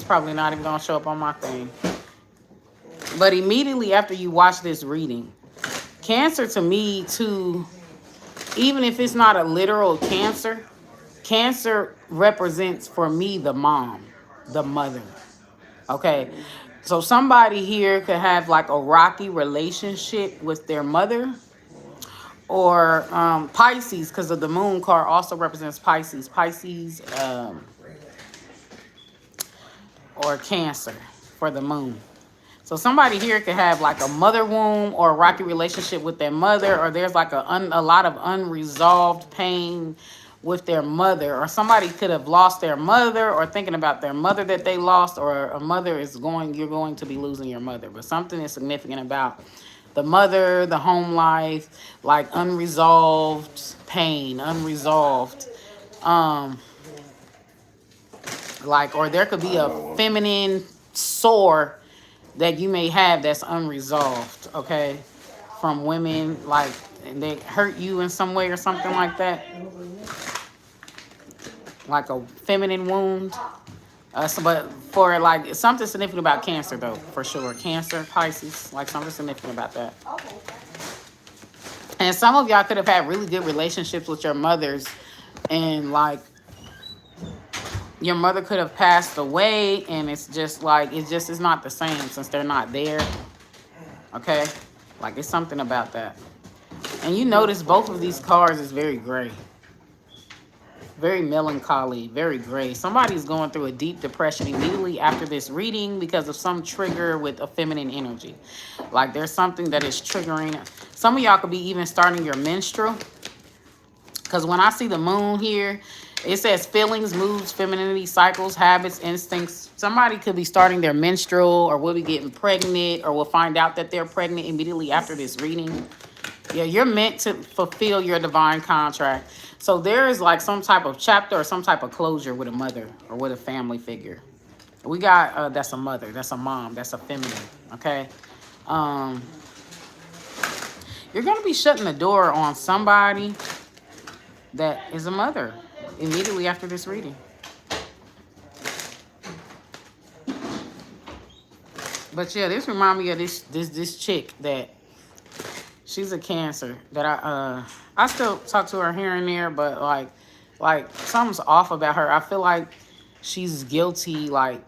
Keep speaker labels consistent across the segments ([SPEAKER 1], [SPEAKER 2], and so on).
[SPEAKER 1] probably not even gonna show up on my thing. But immediately after you watch this reading, Cancer to me too, even if it's not a literal cancer, Cancer represents for me the mom, the mother. Okay. So somebody here could have like a rocky relationship with their mother, or Pisces, because of the moon card also represents Pisces. Pisces or Cancer for the moon. So somebody here could have like a mother wound or a rocky relationship with their mother, or there's like a lot of unresolved pain with their mother, or somebody could have lost their mother or thinking about their mother that they lost, or a mother is going, you're going to be losing your mother. But something is significant about the mother, the home life, like unresolved pain, unresolved, like, or there could be a feminine sore that you may have that's unresolved, okay, from women, like, and they hurt you in some way or something like that, like a feminine wound. But for like something significant about Cancer though, for sure, Cancer, Pisces, like something significant about that. And some of y'all could have had really good relationships with your mothers, and like your mother could have passed away, and it's just like, it just is not the same since they're not there. Okay, like it's something about that. And you notice both of these cards is very gray, very melancholy, very gray. Somebody's going through a deep depression immediately after this reading because of some trigger with a feminine energy. Like there's something that is triggering. Some of y'all could be even starting your menstrual, because when I see the moon here, it says feelings, moods, femininity, cycles, habits, instincts. Somebody could be starting their menstrual, or will be getting pregnant, or will find out that they're pregnant immediately after this reading. Yeah, you're meant to fulfill your divine contract. So there is like some type of chapter or some type of closure with a mother or with a family figure. We got, that's a mother, that's a mom, that's a feminine, okay? You're going to be shutting the door on somebody that is a mother immediately after this reading. But yeah, this reminds me of this chick that she's a Cancer that I still talk to her here and there, but like something's off about her. I feel like she's guilty, like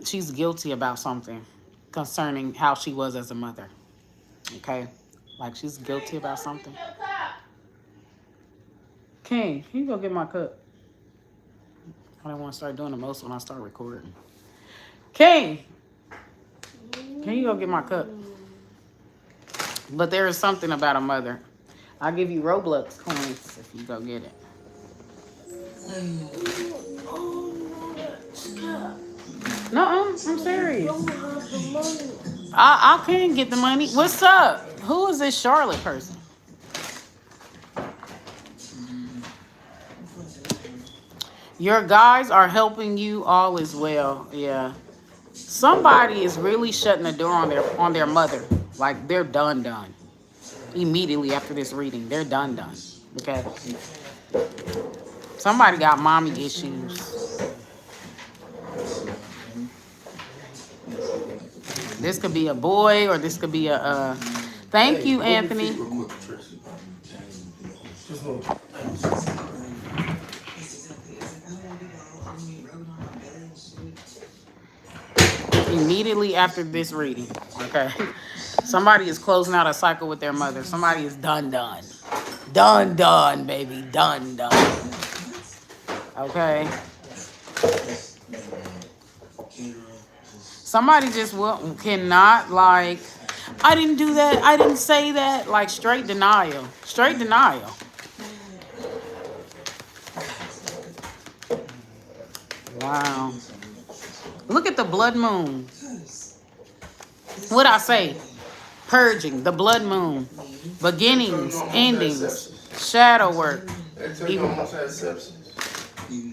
[SPEAKER 1] she's guilty about something concerning how she was as a mother. Okay, like she's guilty about something. King, can you go get my cup? I don't want to start doing the most when I start recording. King, can you go get my cup? But there is something about a mother. I'll give you Roblox coins if you go get it. No, I'm serious. I can get the money. What's up? Who is this Charlotte person? Your guys are helping you, all is well. Yeah. Somebody is really shutting the door on their mother. Like they're done. Immediately after this reading, they're done. Okay. Somebody got mommy issues. This could be a boy, or this could be a thank you, Anthony. Immediately after this reading, okay? Somebody is closing out a cycle with their mother. Somebody is done. Done, baby. Done. Okay? Somebody just cannot, like, I didn't do that. I didn't say that. Like, straight denial. Straight denial. Wow. Look at the blood moon. What I say? Purging, the blood moon. Beginnings, endings, shadow work.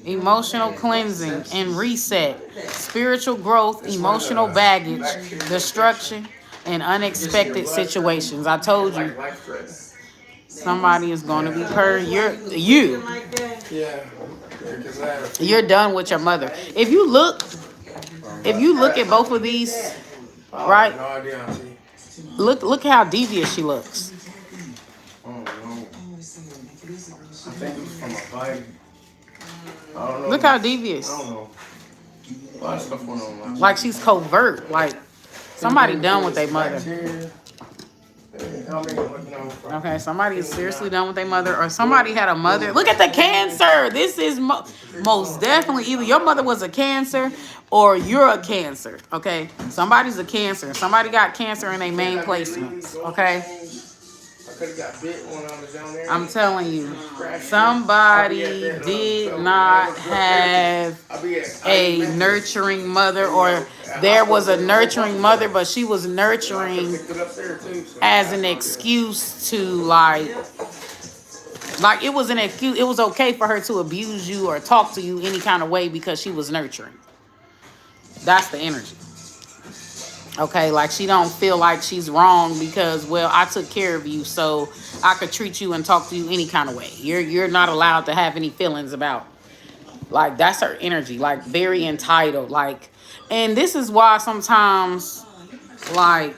[SPEAKER 1] Emotional cleansing and reset. Spiritual growth, emotional baggage, destruction, and unexpected situations. I told you. Somebody is going to be purged. You're done with your mother. If you look If you look at both of these, right?
[SPEAKER 2] No idea, auntie.
[SPEAKER 1] Look how devious she looks.
[SPEAKER 2] Oh no. I think it was from a bite. I don't know.
[SPEAKER 1] Look how
[SPEAKER 2] I
[SPEAKER 1] devious.
[SPEAKER 2] don't know. A lot of stuff went on.
[SPEAKER 1] Like she's covert. Like somebody done with their mother. Okay, somebody is seriously done with their mother, or somebody had a mother. Look at the cancer. This is most definitely either your mother was a cancer or you're a cancer. Okay, somebody's a cancer. Somebody got cancer in their main placements. Okay, I'm telling you, somebody did not have a nurturing mother, or there was a nurturing mother, but she was nurturing as an excuse to like it was an excuse. It was okay for her to abuse you or talk to you any kind of way because she was nurturing. That's the energy. Okay, like she don't feel like she's wrong because, well, I took care of you, so I could treat you and talk to you any kind of way. You're not allowed to have any feelings about. Like, that's her energy, like very entitled. Like, and this is why sometimes, like,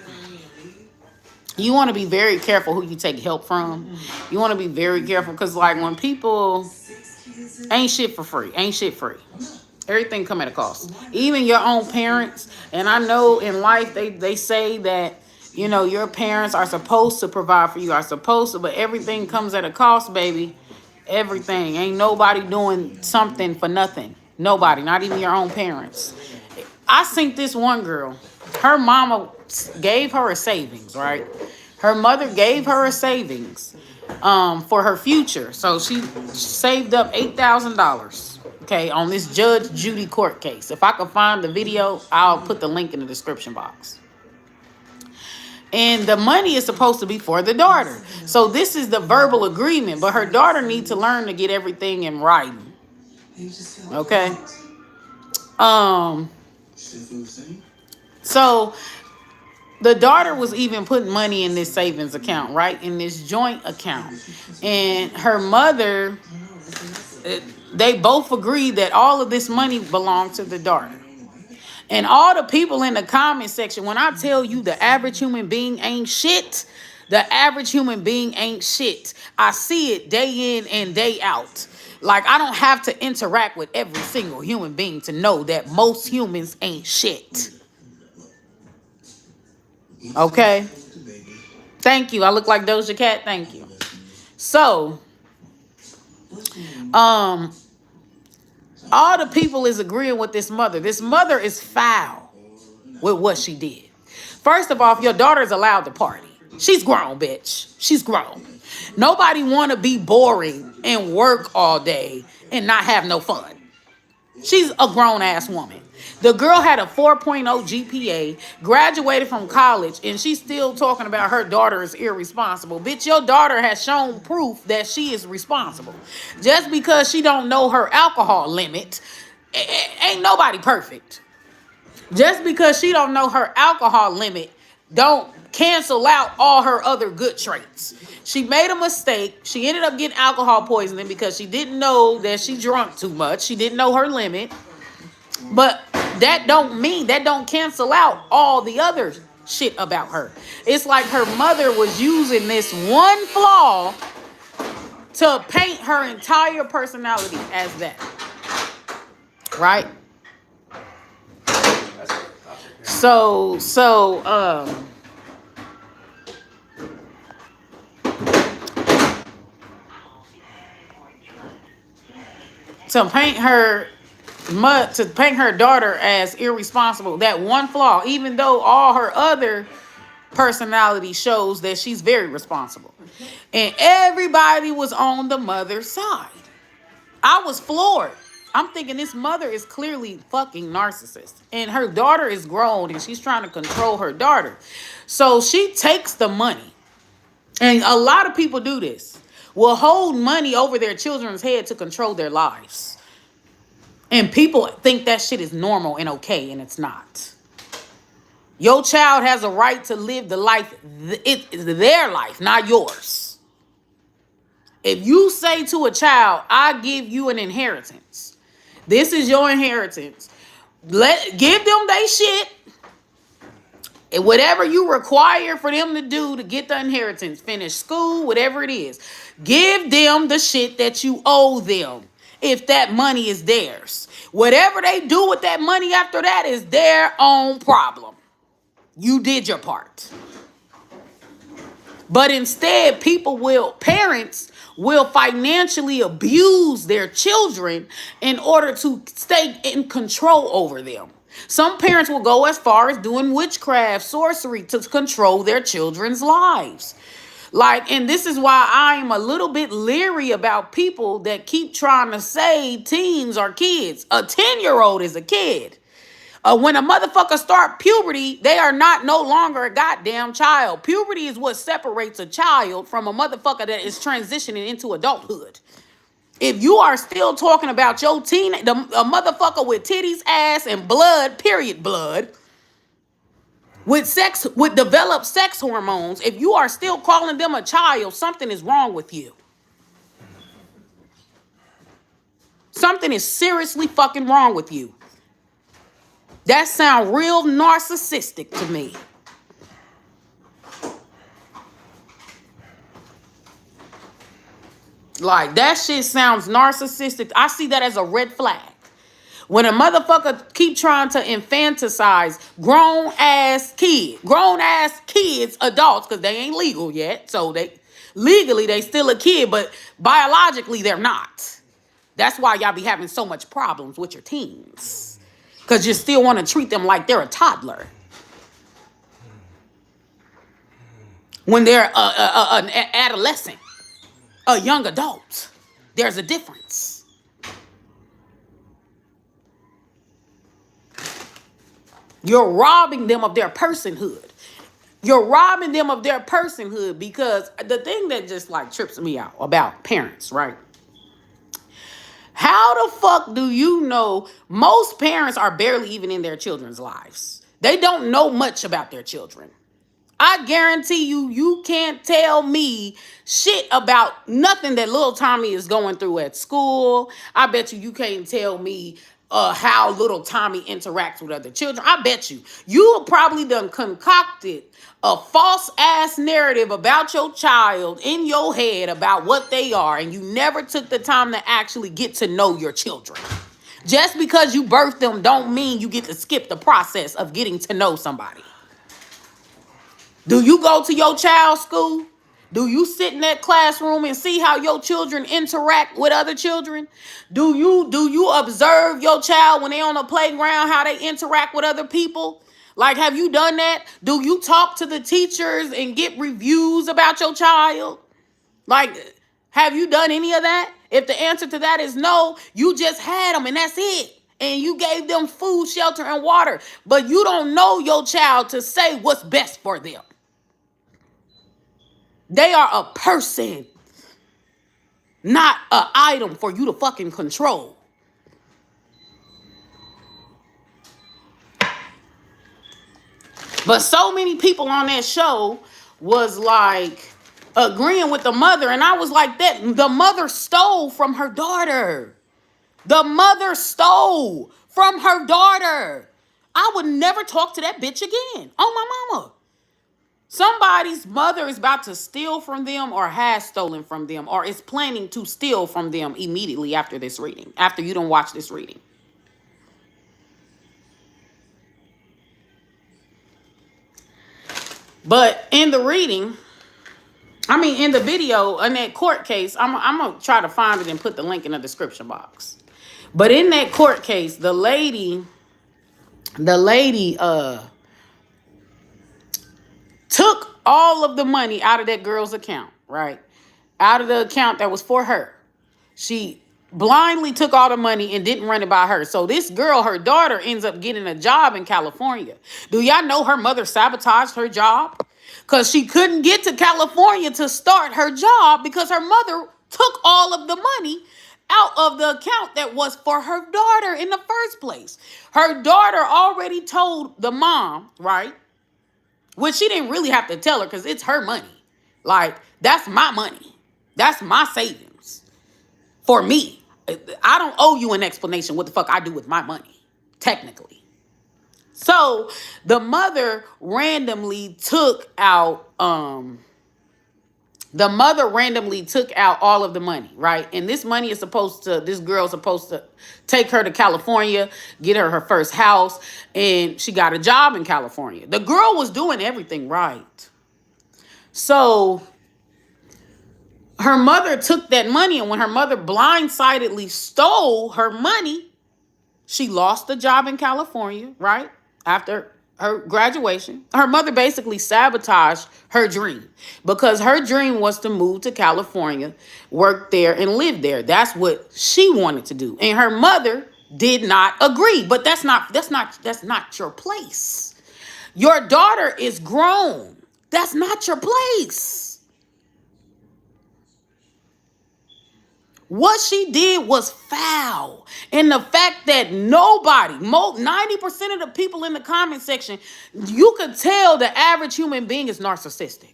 [SPEAKER 1] you want to be very careful who you take help from. You want to be very careful because, like, when people ain't shit for free, ain't shit free. Everything come at a cost. Even your own parents. And I know in life they say that, you know, your parents are supposed to provide for you, are supposed to, but everything comes at a cost, baby. Everything. Ain't nobody doing something for nothing. Nobody, not even your own parents. I seen this one girl. Her mama gave her a savings, right? Her mother gave her a savings for her future. So she saved up $8,000. Okay, on this Judge Judy court case. If I can find the video, I'll put the link in the description box. And the money is supposed to be for the daughter. So this is the verbal agreement, but her daughter needs to learn to get everything in writing. Okay? So the daughter was even putting money in this savings account, right? In this joint account. And her mother, they both agreed that all of this money belonged to the daughter. And all the people in the comment section, when I tell you the average human being ain't shit, the average human being ain't shit. I see it day in and day out. Like, I don't have to interact with every single human being to know that most humans ain't shit. Okay? Thank you. I look like Doja Cat. Thank you. So, all the people is agreeing with this mother. This mother is foul with what she did. First of all, if your daughter is allowed to party, she's grown, bitch. She's grown. Nobody want to be boring and work all day and not have no fun. She's a grown-ass woman. The girl had a 4.0 GPA, graduated from college, and she's still talking about her daughter is irresponsible. Bitch, your daughter has shown proof that she is responsible. Just because she don't know her alcohol limit, ain't nobody perfect. Just because she don't know her alcohol limit, don't cancel out all her other good traits. She made a mistake. She ended up getting alcohol poisoning because she didn't know that she drunk too much. She didn't know her limit. But that don't cancel out all the other shit about her. It's like her mother was using this one flaw to paint her entire personality as that. Right? So to paint her daughter as irresponsible, that one flaw, even though all her other personality shows that she's very responsible. And everybody was on the mother's side. I was floored. I'm thinking this mother is clearly fucking narcissist. And her daughter is grown and she's trying to control her daughter. So she takes the money. And a lot of people do this. Will hold money over their children's head to control their lives. And people think that shit is normal and okay, and it's not. Your child has a right to live the life, it's their life, not yours. If you say to a child, I give you an inheritance, this is your inheritance, Give them they shit. And whatever you require for them to do to get the inheritance, finish school, whatever it is, give them the shit that you owe them if that money is theirs. Whatever they do with that money after that is their own problem. You did your part. But instead, parents will financially abuse their children in order to stay in control over them. Some parents will go as far as doing witchcraft, sorcery to control their children's lives. And this is why I'm a little bit leery about people that keep trying to say teens are kids. A 10-year-old is a kid. When a motherfucker start puberty, they are no longer a goddamn child. Puberty is what separates a child from a motherfucker that is transitioning into adulthood. If you are still talking about your a motherfucker with titties, ass, and blood, period blood, with developed sex hormones, if you are still calling them a child, something is wrong with you. Something is seriously fucking wrong with you. That sounds real narcissistic to me. That shit sounds narcissistic. I see that as a red flag. When a motherfucker keep trying to infantilize grown ass kids, adults, because they ain't legal yet. So legally they still a kid, but biologically they're not. That's why y'all be having so much problems with your teens. Because you still want to treat them like they're a toddler. When they're an adolescent, a young adult, there's a difference. You're robbing them of their personhood. Because the thing that just trips me out about parents, right? How the fuck do you know most parents are barely even in their children's lives? They don't know much about their children. I guarantee you can't tell me shit about nothing that little Tommy is going through at school. I bet you can't tell me how little Tommy interacts with other children. I bet you probably done concocted a false ass narrative about your child in your head about what they are, and you never took the time to actually get to know your children. Just because you birthed them don't mean you get to skip the process of getting to know somebody. Do you go to your child's school? Do you sit in that classroom and see how your children interact with other children? Do you observe your child when they're on the playground, how they interact with other people? Have you done that? Do you talk to the teachers and get reviews about your child? Have you done any of that? If the answer to that is no, you just had them and that's it. And you gave them food, shelter, and water. But you don't know your child to say what's best for them. They are a person, not an item for you to fucking control. But so many people on that show was agreeing with the mother. And I was like, the mother stole from her daughter. The mother stole from her daughter. I would never talk to that bitch again. Oh, my mama. Somebody's mother is about to steal from them or has stolen from them or is planning to steal from them immediately after this reading, after you don't watch this reading. But in the reading, in the video, in that court case, I'm going to try to find it and put the link in the description box. But in that court case, the lady took all of the money out of that girl's account, right? Out of the account that was for her. She blindly took all the money and didn't run it by her. So this girl, her daughter, ends up getting a job in California. Do y'all know her mother sabotaged her job? Because she couldn't get to California to start her job because her mother took all of the money out of the account that was for her daughter in the first place. Her daughter already told the mom, right? Which she didn't really have to tell her because it's her money. That's my money. That's my savings. For me. I don't owe you an explanation what the fuck I do with my money. technically. So the mother randomly took out all of the money, right? And this money is this girl's supposed to take her to California, get her first house, and she got a job in California. The girl was doing everything right. So her mother took that money, and when her mother blindsidedly stole her money, she lost the job in California, right? After her graduation. Her mother basically sabotaged her dream because her dream was to move to California, work there, and live there. That's what she wanted to do. And her mother did not agree. But that's not your place. Your daughter is grown. That's not your place. What she did was foul. And the fact that nobody, 90% of the people in the comment section, you could tell the average human being is narcissistic.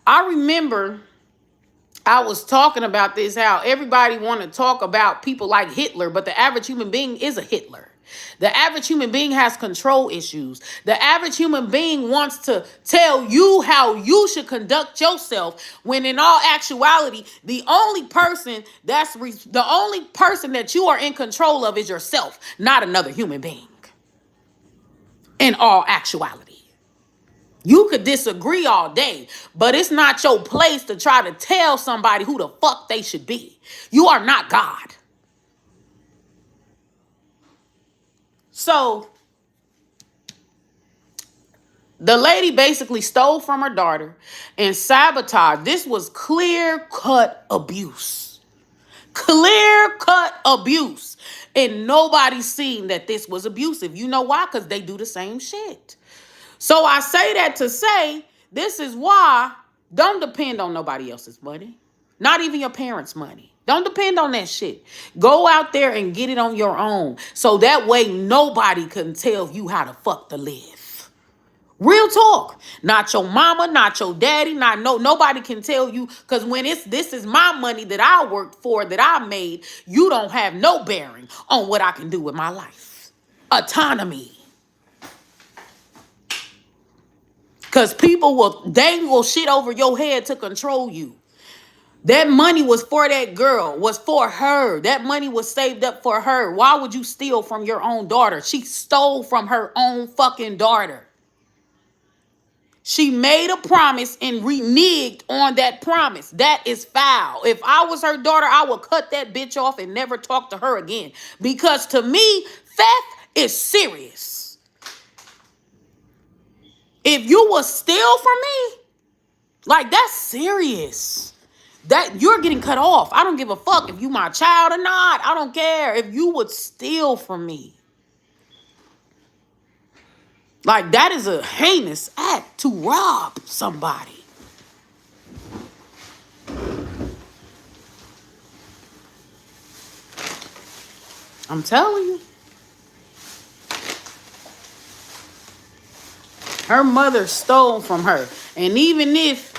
[SPEAKER 1] I remember I was talking about this, how everybody want to talk about people like Hitler, but the average human being is a Hitler. The average human being has control issues. The average human being wants to tell you how you should conduct yourself, when in all actuality, the only person that you are in control of is yourself, not another human being. In all actuality. You could disagree all day, but it's not your place to try to tell somebody who the fuck they should be. You are not God. So the lady basically stole from her daughter and sabotaged. This was clear-cut abuse. Clear-cut abuse. And nobody's seen that this was abusive. You know why? Because they do the same shit. So I say that to say, this is why don't depend on nobody else's money. Not even your parents' money. Don't depend on that shit. Go out there and get it on your own. So that way nobody can tell you how to fuck to live. Real talk. Not your mama, not your daddy, nobody can tell you, because when this is my money that I worked for, that I made, you don't have no bearing on what I can do with my life. Autonomy. Because people will shit over your head to control you. That money was for that girl, was for her. That money was saved up for her. Why would you steal from your own daughter? She stole from her own fucking daughter. She made a promise and reneged on that promise. That is foul. If I was her daughter, I would cut that bitch off and never talk to her again. Because to me, theft is serious. If you will steal from me, like, that's serious. That you're getting cut off. I don't give a fuck if you my child or not. I don't care if you would steal from me. Like, that is a heinous act to rob somebody. I'm telling you. Her mother stole from her. And even if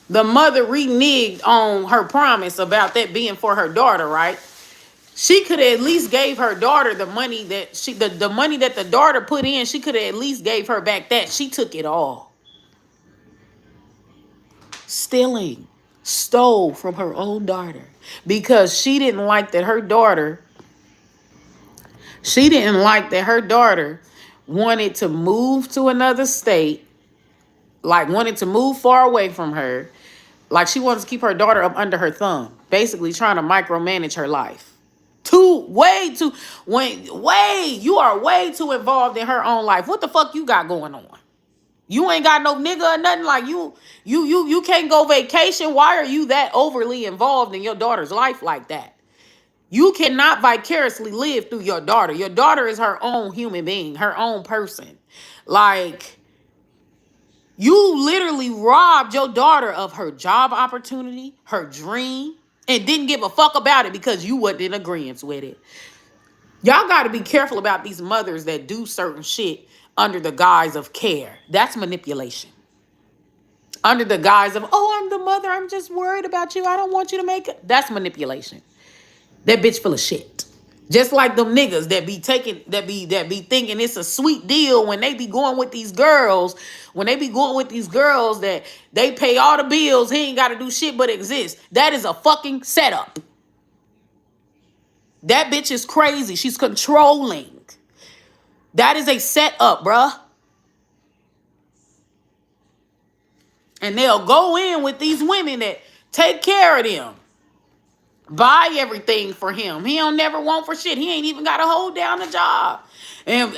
[SPEAKER 1] the mother reneged on her promise about that being for her daughter, right? She could have at least gave her daughter the money that the money that the daughter put in. She could have at least gave her back that. She took it all. Stealing, stole from her own daughter because she didn't like that her daughter wanted to move to another state, like wanted to move far away from her. Like, she wants to keep her daughter up under her thumb, basically trying to micromanage her life. You are way too involved in her own life. What the fuck you got going on? You ain't got no nigga or nothing. Like, you can't go vacation. Why are you that overly involved in your daughter's life like that? You cannot vicariously live through your daughter. Your daughter is her own human being, her own person. Like, you literally robbed your daughter of her job opportunity, her dream, and didn't give a fuck about it because you wasn't in agreement with it. Y'all got to be careful about these mothers that do certain shit under the guise of care. That's manipulation. Under the guise of, oh, I'm the mother, I'm just worried about you, I don't want you to make it. That's manipulation. That bitch full of shit. Just like them niggas that be thinking it's a sweet deal when they be going with these girls. When they be going with these girls that they pay all the bills, he ain't got to do shit but exist. That is a fucking setup. That bitch is crazy. She's controlling. That is a setup, bruh. And they'll go in with these women that take care of them. Buy everything for him. He don't never want for shit. He ain't even got to hold down a job. And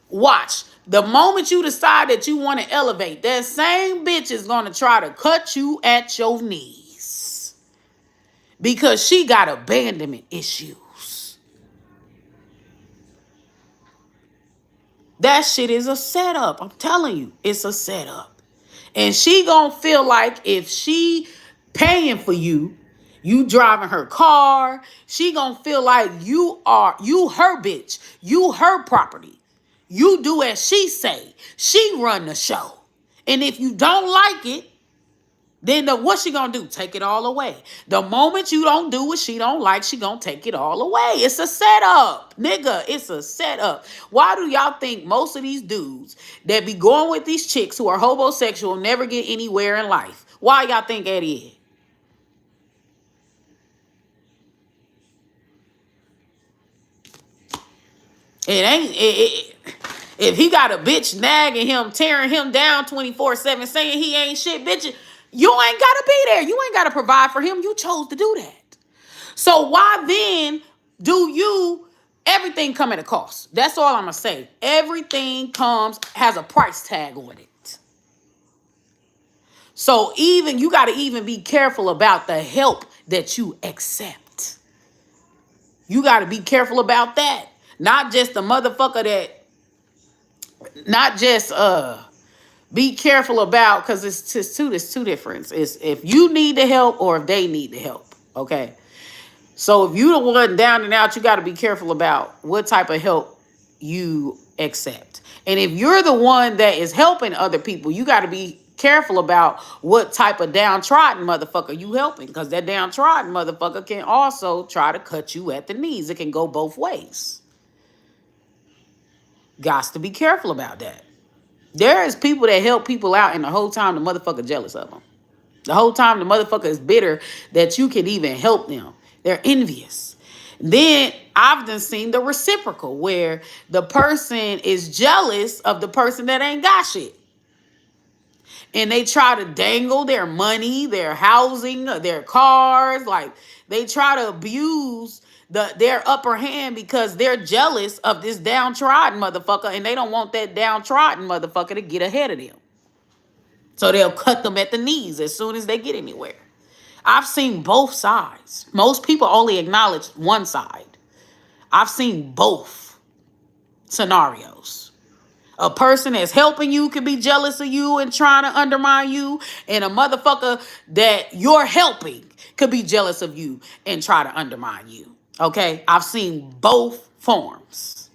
[SPEAKER 1] watch. The moment you decide that you want to elevate, that same bitch is going to try to cut you at your knees. Because she got abandonment issues. That shit is a setup. I'm telling you, it's a setup. And she gonna feel like if she paying for you, you driving her car, she gonna feel like you her bitch, you her property. You do as she say. She run the show. And if you don't like it, then what she gonna do? Take it all away. The moment you don't do what she don't like, she gonna take it all away. It's a setup, nigga. It's a setup. Why do y'all think most of these dudes that be going with these chicks who are homosexual never get anywhere in life? Why y'all think that is? If he got a bitch nagging him, tearing him down 24/7, saying he ain't shit, bitch, you ain't gotta be there. You ain't gotta provide for him. You chose to do that. So why then do everything come at a cost? That's all I'm gonna say. Everything has a price tag on it. So you gotta even be careful about the help that you accept. You gotta be careful about that. Not just the motherfucker be careful about, because it's two difference. It's if you need the help or if they need the help. Okay. So if you the one down and out, you got to be careful about what type of help you accept. And if you're the one that is helping other people, you got to be careful about what type of downtrodden motherfucker you helping, because that downtrodden motherfucker can also try to cut you at the knees. It can go both ways. Gots to be careful about that. There is people that help people out, and the whole time the motherfucker jealous of them. The whole time the motherfucker is bitter that you can even help them. They're envious. Then I've done seen the reciprocal, where the person is jealous of the person that ain't got shit. And they try to dangle their money, their housing, their cars. Like, they try to abuse their upper hand because they're jealous of this downtrodden motherfucker, and they don't want that downtrodden motherfucker to get ahead of them. So they'll cut them at the knees as soon as they get anywhere. I've seen both sides. Most people only acknowledge one side. I've seen both scenarios. A person that's helping you could be jealous of you and trying to undermine you, and a motherfucker that you're helping could be jealous of you and try to undermine you. Okay? I've seen both forms.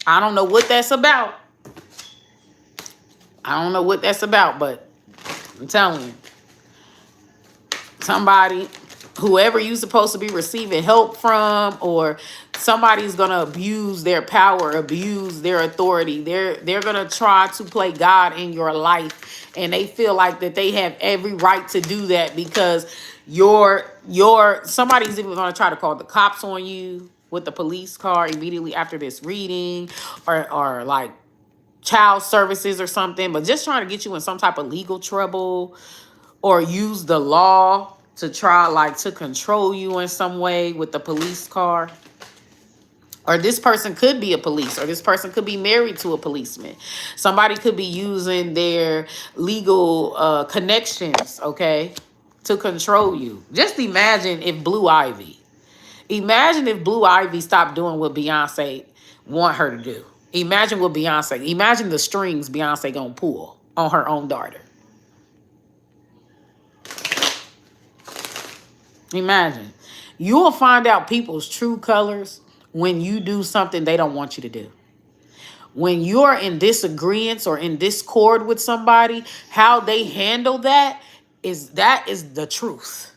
[SPEAKER 1] I don't know what that's about. But I'm telling you, somebody, whoever you're supposed to be receiving help from, or somebody's gonna abuse their power, abuse their authority. They're gonna try to play God in your life, and they feel like that they have every right to do that because somebody's even gonna try to call the cops on you with the police car immediately after this reading, or like child services or something, but just trying to get you in some type of legal trouble, or use the law to try to control you in some way with the police car. Or this person could be a police, or this person could be married to a policeman. Somebody could be using their legal connections, okay, to control you. Just imagine if Blue Ivy stopped doing what Beyonce want her to do. Imagine the strings Beyonce gonna pull on her own daughter. Imagine. You will find out people's true colors when you do something they don't want you to do. When you're in disagreement or in discord with somebody, how they handle that is the truth.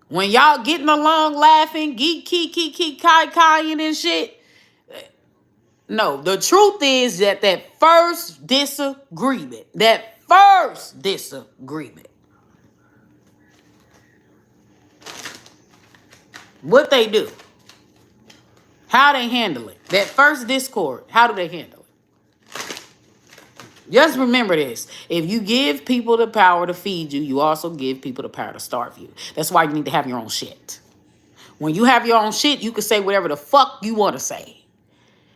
[SPEAKER 1] When y'all getting along, laughing, geek, kai-kaiing and shit. No, the truth is that first disagreement, what they do, how they handle it, that first discord, how do they handle it? Just remember this. If you give people the power to feed you, you also give people the power to starve you. That's why you need to have your own shit. When you have your own shit, you can say whatever the fuck you want to say.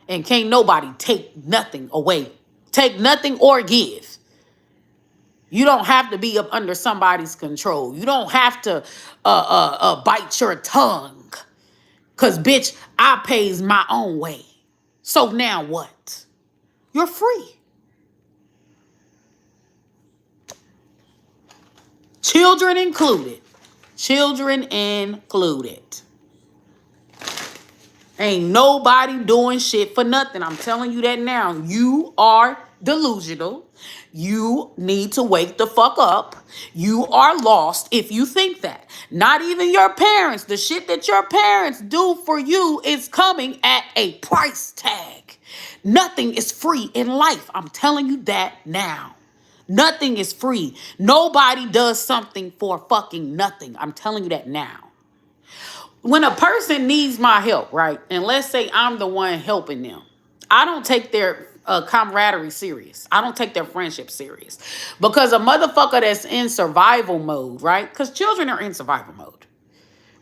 [SPEAKER 1] And can't nobody take nothing away. Take nothing or give. You don't have to be up under somebody's control. You don't have to bite your tongue. Because, bitch, I pays my own way. So now what? You're free. Children included. Children included. Ain't nobody doing shit for nothing. I'm telling you that now. You are delusional. You need to wake the fuck up. You are lost if you think that. Not even your parents. The shit that your parents do for you is coming at a price tag. Nothing is free in life. I'm telling you that now. Nothing is free. Nobody does something for fucking nothing. I'm telling you that now. When a person needs my help, right? And let's say I'm the one helping them. I don't take their camaraderie serious. I don't take their friendship serious. Because a motherfucker that's in survival mode, right? Because children are in survival mode,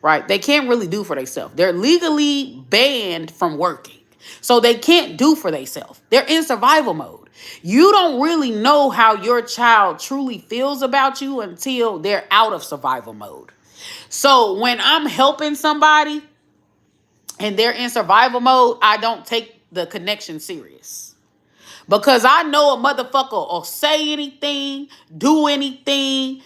[SPEAKER 1] right? They can't really do for themselves. They're legally banned from working. So they can't do for themselves. They're in survival mode. You don't really know how your child truly feels about you until they're out of survival mode. So when I'm helping somebody and they're in survival mode, I don't take the connection serious. Because I know a motherfucker will say anything, do anything,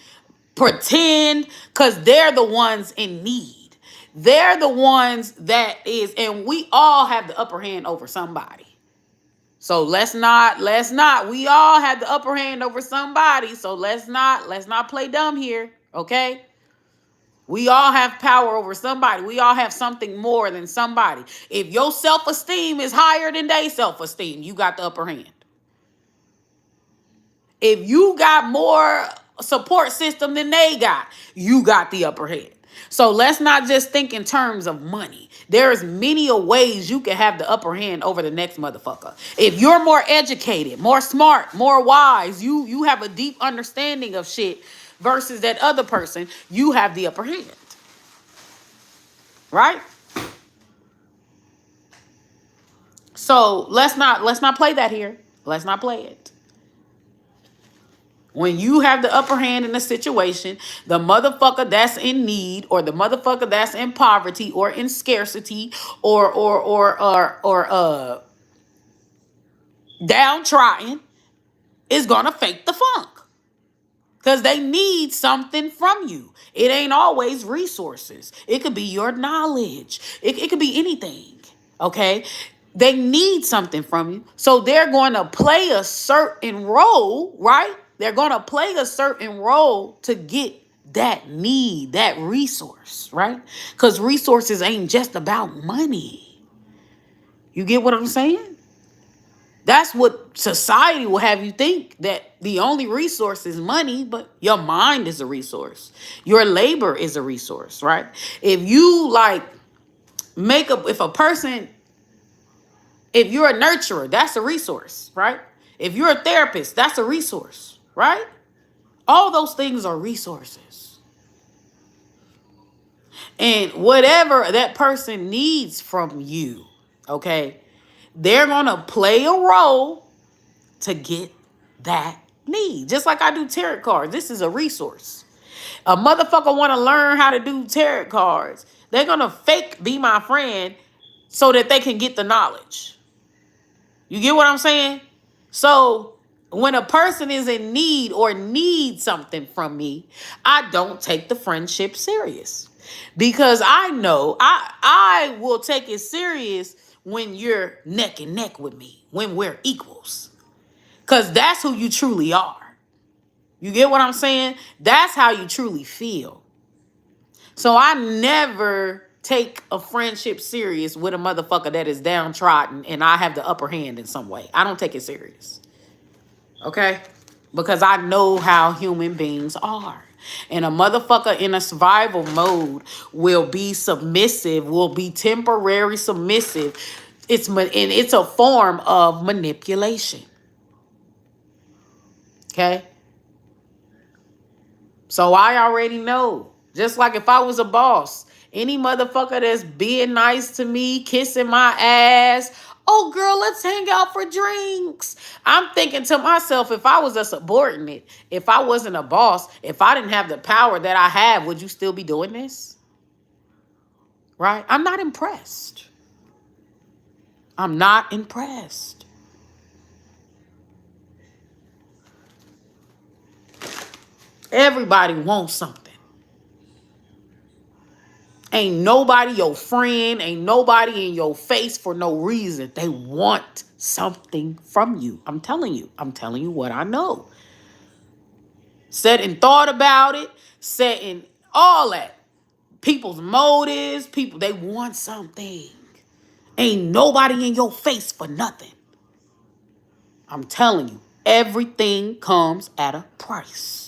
[SPEAKER 1] pretend, because they're the ones in need. They're the ones that is, and we all have the upper hand over somebody. So let's not, we all have the upper hand over somebody. So let's not play dumb here, okay? We all have power over somebody. We all have something more than somebody. If your self-esteem is higher than their self-esteem, you got the upper hand. If you got more support system than they got, you got the upper hand. So let's not just think in terms of money. There's many ways you can have the upper hand over the next motherfucker. If you're more educated, more smart, more wise, you have a deep understanding of shit versus that other person, you have the upper hand. Right? So let's not play that here. Let's not play it. When you have the upper hand in a situation, the motherfucker that's in need, or the motherfucker that's in poverty or in scarcity or downtrodden is gonna fake the funk. Because they need something from you. It ain't always resources. It could be your knowledge. It could be anything. Okay? They need something from you. So they're going to play a certain role, right? They're going to play a certain role to get that need, that resource, right? Because resources ain't just about money. You get what I'm saying? That's what society will have you think, that the only resource is money, but your mind is a resource. Your labor is a resource, right? If you if you're a nurturer, that's a resource, right? If you're a therapist, that's a resource, right? All those things are resources. And whatever that person needs from you, okay, they're going to play a role to get that need. Just like I do tarot cards. This is a resource. A motherfucker want to learn how to do tarot cards. They're going to fake be my friend so that they can get the knowledge. You get what I'm saying? So when a person is in need or needs something from me, I don't take the friendship serious. Because I know I will take it serious when you're neck and neck with me, when we're equals. Because that's who you truly are. You get what I'm saying? That's how you truly feel. So I never take a friendship serious with a motherfucker that is downtrodden and I have the upper hand in some way. I don't take it serious. Okay? Because I know how human beings are. And a motherfucker in a survival mode will be submissive, will be temporary submissive. It's a form of manipulation. Okay? So I already know. Just like if I was a boss, any motherfucker that's being nice to me, kissing my ass, oh girl, let's hang out for drinks. I'm thinking to myself, if I was a subordinate, if I wasn't a boss, if I didn't have the power that I have, would you still be doing this? Right? I'm not impressed. I'm not impressed. Everybody wants something. Ain't nobody your friend. Ain't nobody in your face for no reason. They want something from you. I'm telling you. I'm telling you what I know. Sat and thought about it. Sat in all that. People's motives. People, they want something. Ain't nobody in your face for nothing. I'm telling you. Everything comes at a price.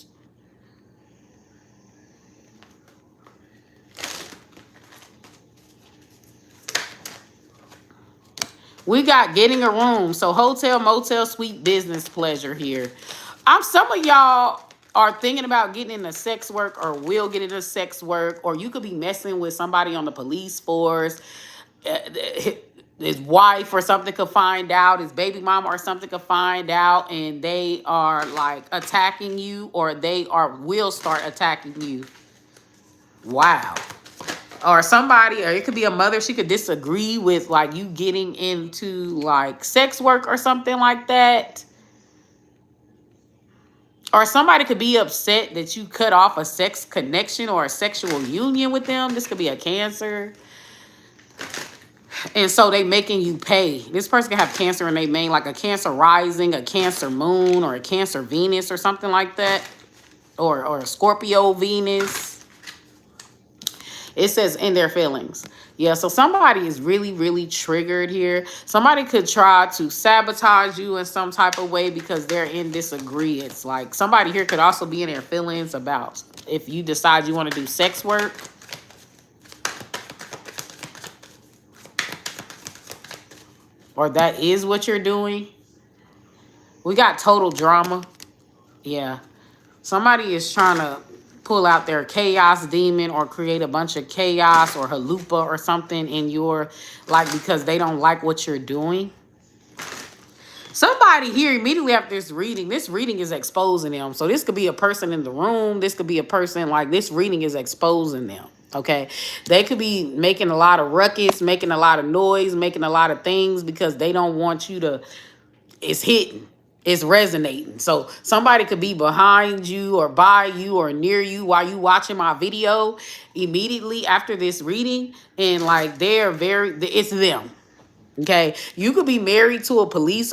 [SPEAKER 1] We got getting a room. So hotel, motel, suite, business pleasure here. Some of y'all are thinking about getting into sex work or will get into sex work. Or you could be messing with somebody on the police force. His wife or something could find out. His baby mama or something could find out. And they are like attacking you. Or will start attacking you. Wow. Or somebody, or it could be a mother, she could disagree with like you getting into like sex work or something like that. Or somebody could be upset that you cut off a sex connection or a sexual union with them. This could be a Cancer. And so they making you pay. This person can have Cancer in their main, like a Cancer rising, a Cancer moon, or a Cancer Venus or something like that. Or a Scorpio Venus. It says in their feelings. Yeah, so somebody is really, really triggered here. Somebody could try to sabotage you in some type of way because they're in disagreements. Like somebody here could also be in their feelings about if you decide you want to do sex work. Or that is what you're doing. We got total drama. Yeah. Somebody is trying to pull out their chaos demon or create a bunch of chaos or halupa or something in your, like, because they don't like what you're doing. Somebody here immediately after this reading is exposing them. So this could be a person in the room. This could be a person, like, this reading is exposing them. Okay. They could be making a lot of ruckus, making a lot of noise, making a lot of things because they don't want you to, it's hitting. It's resonating. So somebody could be behind you or by you or near you while you watching my video immediately after this reading. And like, it's them. Okay. You could be married to a police